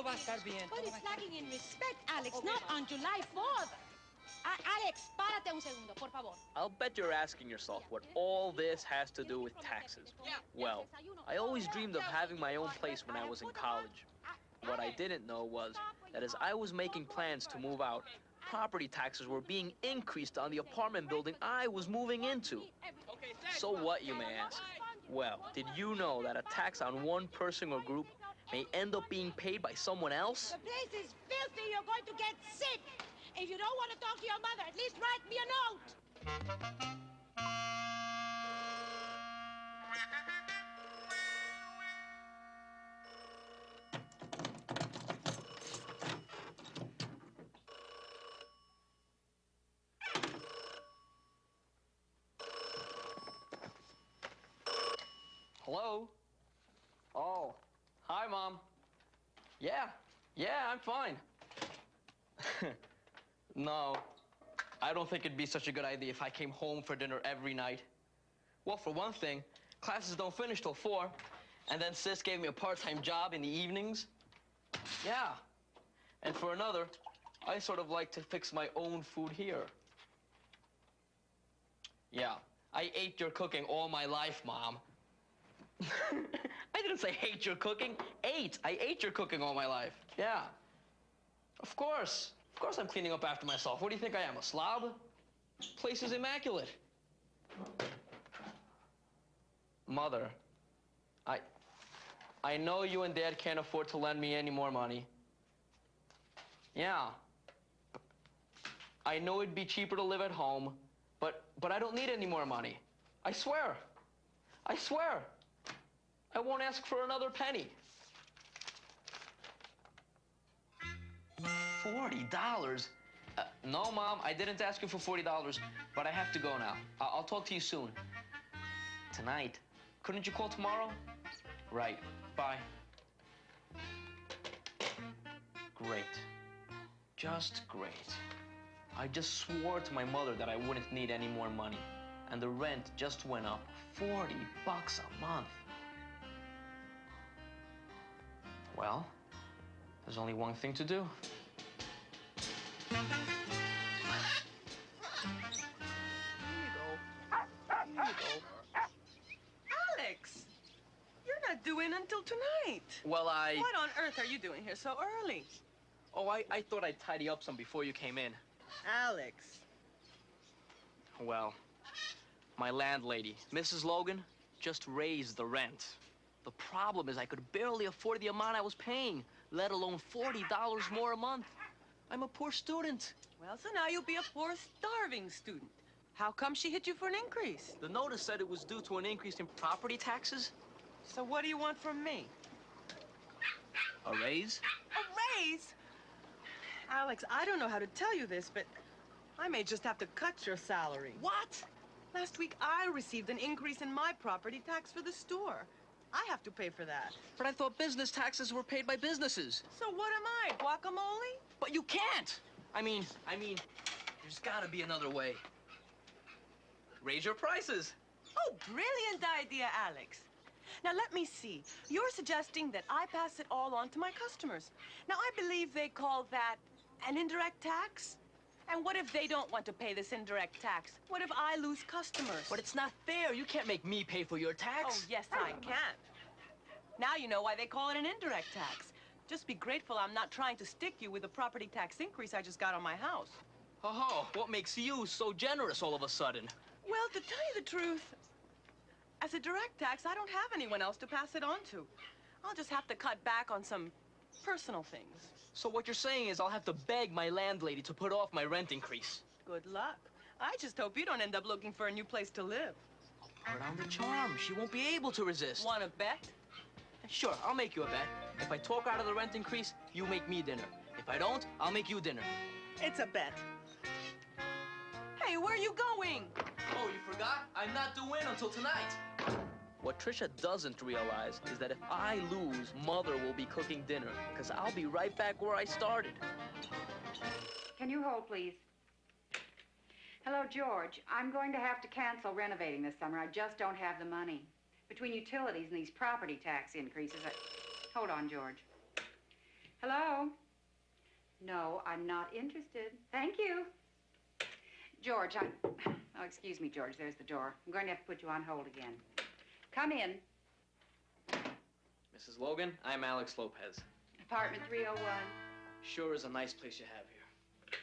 Todo va a estar bien. But it's lacking in respect, Alex, not on July 4th. Alex, párate un segundo, por favor. I'll bet you're asking yourself what all this has to do with taxes. Well, I always dreamed of having my own place when I was in college. What I didn't know was that as I was making plans to move out, property taxes were being increased on the apartment building I was moving into. So what, you may ask? Well, did you know that a tax on one person or group may end up being paid by someone else? The place is filthy. You're going to get sick. If you don't want to talk to your mother, at least write me a note. Hello? Oh, hi, Mom. Yeah, I'm fine. No, I don't think it'd be such a good idea if I came home for dinner every night. Well, for one thing, classes don't finish till 4, and then Sis gave me a part-time job in the evenings. Yeah, and for another, I sort of like to fix my own food here. Yeah, I ate your cooking all my life, Mom. I didn't say hate your cooking. Ate. I ate your cooking all my life. Yeah. Of course. Of course I'm cleaning up after myself. What do you think I am, a slob? Place is immaculate. Mother, I know you and Dad can't afford to lend me any more money. Yeah. I know it'd be cheaper to live at home, but I don't need any more money. I swear. I swear. I won't ask for another penny. $40? No, Mom, I didn't ask you for $40, but I have to go now. I'll talk to you soon. Tonight? Couldn't you call tomorrow? Right. Bye. Great. Just great. I just swore to my mother that I wouldn't need any more money, and the rent just went up $40 a month. Well, there's only one thing to do. Here you go. Alex, you're not due in until tonight. Well, What on earth are you doing here so early? Oh, I thought I'd tidy up some before you came in. Alex. Well, my landlady, Mrs. Logan, just raised the rent. The problem is I could barely afford the amount I was paying, let alone $40 more a month. I'm a poor student. Well, so now you'll be a poor, starving student. How come she hit you for an increase? The notice said it was due to an increase in property taxes. So what do you want from me? A raise? A raise? Alex, I don't know how to tell you this, but I may just have to cut your salary. What? Last week, I received an increase in my property tax for the store. I have to pay for that. But I thought business taxes were paid by businesses. So what am I, guacamole? But you can't! I mean, there's gotta be another way. Raise your prices. Oh, brilliant idea, Alex. Now, let me see. You're suggesting that I pass it all on to my customers. Now, I believe they call that an indirect tax. And what if they don't want to pay this indirect tax? What if I lose customers? But it's not fair. You can't make me pay for your tax. Oh, yes, I can. Now you know why they call it an indirect tax. Just be grateful I'm not trying to stick you with the property tax increase I just got on my house. Oh, what makes you so generous all of a sudden? Well, to tell you the truth, as a direct tax, I don't have anyone else to pass it on to. I'll just have to cut back on some personal things. So what you're saying is I'll have to beg my landlady to put off my rent increase. Good luck. I just hope you don't end up looking for a new place to live. I'll put on the charm. She won't be able to resist. Want to bet? Sure, I'll make you a bet. If I talk out of the rent increase, you make me dinner. If I don't, I'll make you dinner. It's a bet. Hey, where are you going? Oh, you forgot? I'm not due in until tonight. What Trisha doesn't realize is that if I lose, Mother will be cooking dinner, because I'll be right back where I started. Can you hold, please? Hello, George. I'm going to have to cancel renovating this summer. I just don't have the money. Between utilities and these property tax increases, Hold on, George. Hello? No, I'm not interested. Thank you. George, Oh, excuse me, George. There's the door. I'm going to have to put you on hold again. Come in. Mrs. Logan, I'm Alex Lopez. Apartment 301. Sure is a nice place you have here.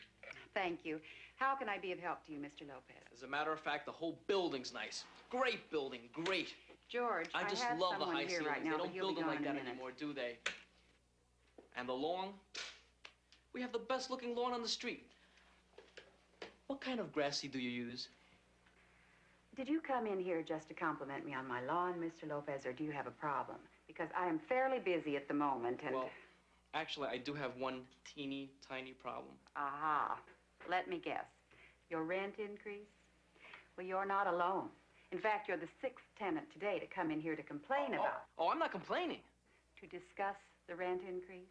Thank you. How can I be of help to you, Mr. Lopez? As a matter of fact, the whole building's nice. Great building, great. George, I just have love the someone high here ceilings. right now, They but don't he'll build be them gone like in a that minute. anymore, do they? And the lawn? We have the best looking lawn on the street. What kind of grass seed do you use? Did you come in here just to compliment me on my lawn, Mr. Lopez, or do you have a problem? Because I am fairly busy at the moment, and... Well, actually, I do have one teeny tiny problem. Aha. Let me guess. Your rent increase? Well, you're not alone. In fact, you're the 6th tenant today to come in here to complain about. Oh, I'm not complaining. To discuss the rent increase?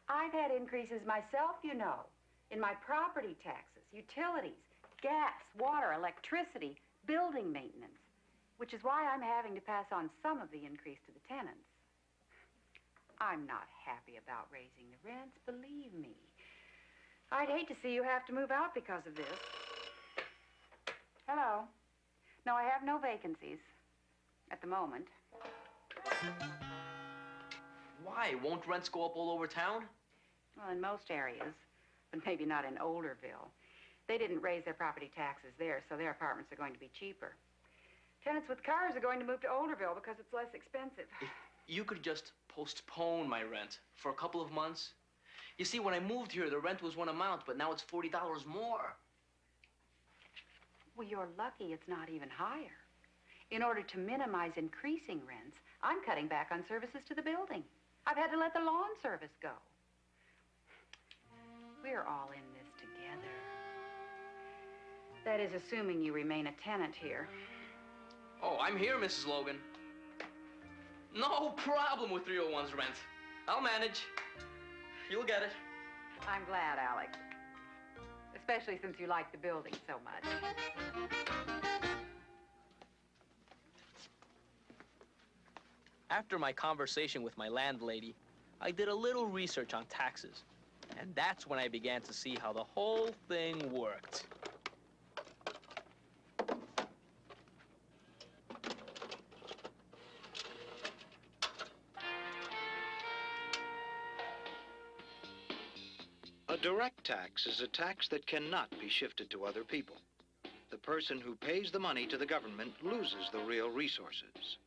I've had increases myself, you know, in my property taxes, utilities, gas, water, electricity, building maintenance, which is why I'm having to pass on some of the increase to the tenants. I'm not happy about raising the rents, believe me. I'd hate to see you have to move out because of this. Hello. No, I have no vacancies at the moment. Why? Won't rents go up all over town? Well, in most areas, but maybe not in Olderville. They didn't raise their property taxes there, so their apartments are going to be cheaper. Tenants with cars are going to move to Olderville because it's less expensive. If you could just postpone my rent for a couple of months. You see, when I moved here, the rent was one amount, but now it's $40 more. Well, you're lucky it's not even higher. In order to minimize increasing rents, I'm cutting back on services to the building. I've had to let the lawn service go. We're all in this together. That is, assuming you remain a tenant here. Oh, I'm here, Mrs. Logan. No problem with 301's rent. I'll manage. You'll get it. I'm glad, Alex. Especially since you like the building so much. After my conversation with my landlady, I did a little research on taxes. And that's when I began to see how the whole thing worked. A direct tax is a tax that cannot be shifted to other people. The person who pays the money to the government loses the real resources.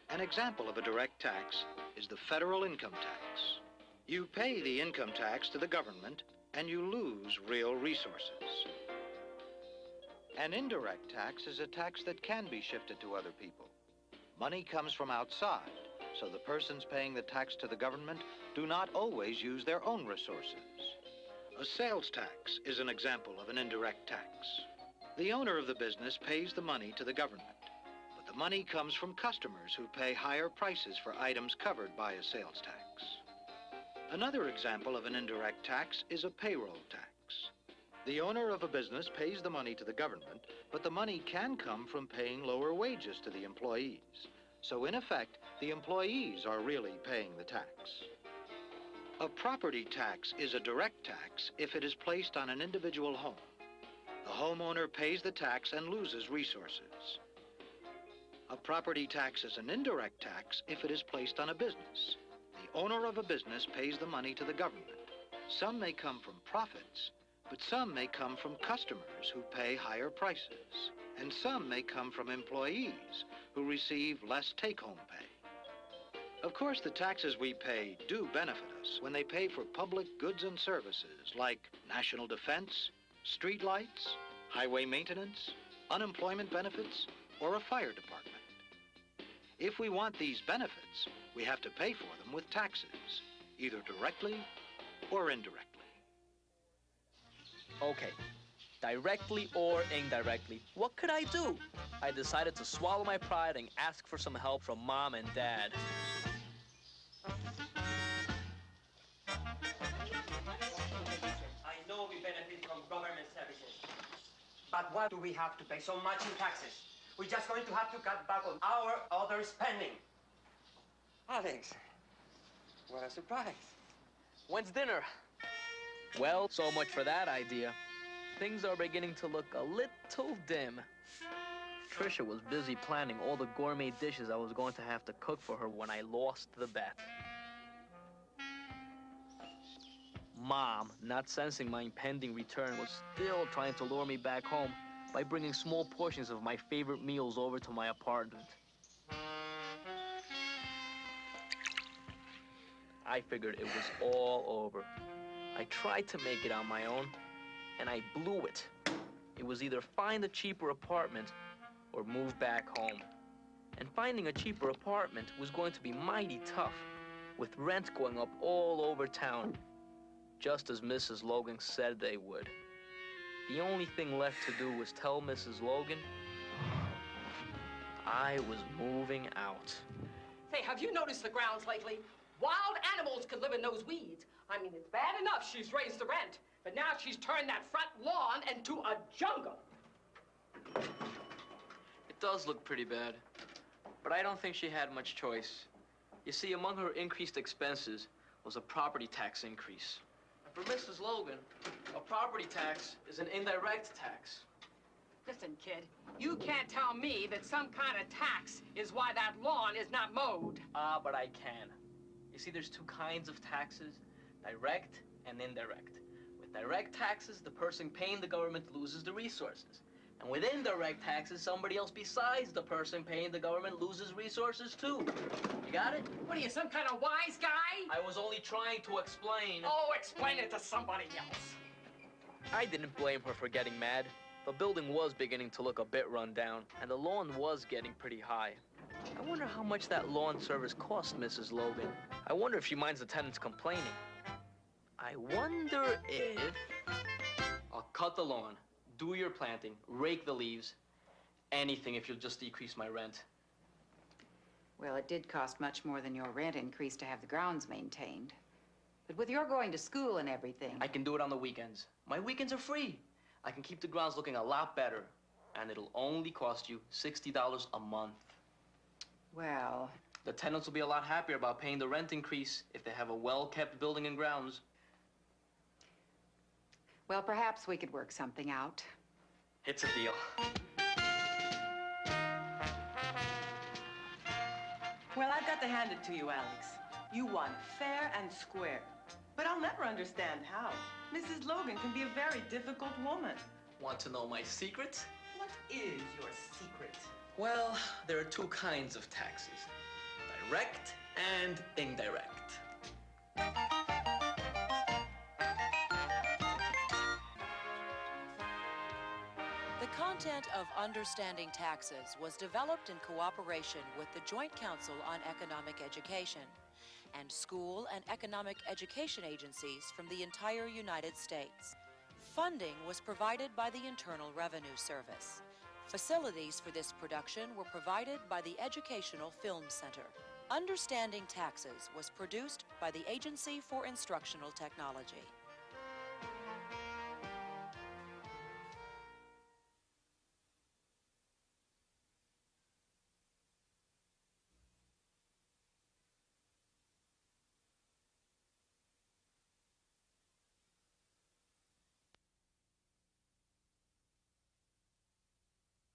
An example of a direct tax is the federal income tax. You pay the income tax to the government and you lose real resources. An indirect tax is a tax that can be shifted to other people. Money comes from outside, so the persons paying the tax to the government do not always use their own resources. A sales tax is an example of an indirect tax. The owner of the business pays the money to the government, but the money comes from customers who pay higher prices for items covered by a sales tax. Another example of an indirect tax is a payroll tax. The owner of a business pays the money to the government, but the money can come from paying lower wages to the employees. So in effect, the employees are really paying the tax. A property tax is a direct tax if it is placed on an individual home. The homeowner pays the tax and loses resources. A property tax is an indirect tax if it is placed on a business. The owner of a business pays the money to the government. Some may come from profits, but some may come from customers who pay higher prices. And some may come from employees who receive less take-home pay. Of course, the taxes we pay do benefit us when they pay for public goods and services like national defense, street lights, highway maintenance, unemployment benefits, or a fire department. If we want these benefits, we have to pay for them with taxes, either directly or indirectly. Okay, directly or indirectly, what could I do? I decided to swallow my pride and ask for some help from Mom and Dad. I know we benefit from government services. But why do we have to pay so much in taxes? We're just going to have to cut back on our other spending. Alex, what a surprise. When's dinner? Well, so much for that idea. Things are beginning to look a little dim. Trisha was busy planning all the gourmet dishes I was going to have to cook for her when I lost the bet. Mom, not sensing my impending return, was still trying to lure me back home by bringing small portions of my favorite meals over to my apartment. I figured it was all over. I tried to make it on my own, and I blew it. It was either find a cheaper apartment or move back home. And finding a cheaper apartment was going to be mighty tough, with rent going up all over town, just as Mrs. Logan said they would. The only thing left to do was tell Mrs. Logan I was moving out. Say, have you noticed the grounds lately? Wild animals could live in those weeds. I mean, it's bad enough she's raised the rent, but now she's turned that front lawn into a jungle. It does look pretty bad, but I don't think she had much choice. You see, among her increased expenses was a property tax increase. And for Mrs. Logan, a property tax is an indirect tax. Listen, kid, you can't tell me that some kind of tax is why that lawn is not mowed. But I can. You see, there's two kinds of taxes, direct and indirect. With direct taxes, the person paying the government loses the resources. And with indirect taxes, somebody else besides the person paying the government loses resources too. You got it? What are you, some kind of wise guy? I was only trying to explain. Oh, explain it to somebody else. I didn't blame her for getting mad. The building was beginning to look a bit run down, and the lawn was getting pretty high. I wonder how much that lawn service cost Mrs. Logan. I wonder if she minds the tenants complaining. I wonder if... I'll cut the lawn, do your planting, rake the leaves, anything if you'll just decrease my rent. Well, it did cost much more than your rent increase to have the grounds maintained. But with your going to school and everything... I can do it on the weekends. My weekends are free. I can keep the grounds looking a lot better, and it'll only cost you $60 a month. Well... The tenants will be a lot happier about paying the rent increase if they have a well-kept building and grounds. Well, perhaps we could work something out. It's a deal. Well, I've got to hand it to you, Alex. You won fair and square. But I'll never understand how. Mrs. Logan can be a very difficult woman. Want to know my secret? What is your secret? Well, there are two kinds of taxes. Direct and indirect. The content of Understanding Taxes was developed in cooperation with the Joint Council on Economic Education and school and economic education agencies from the entire United States. Funding was provided by the Internal Revenue Service. Facilities for this production were provided by the Educational Film Center. Understanding Taxes was produced by the Agency for Instructional Technology.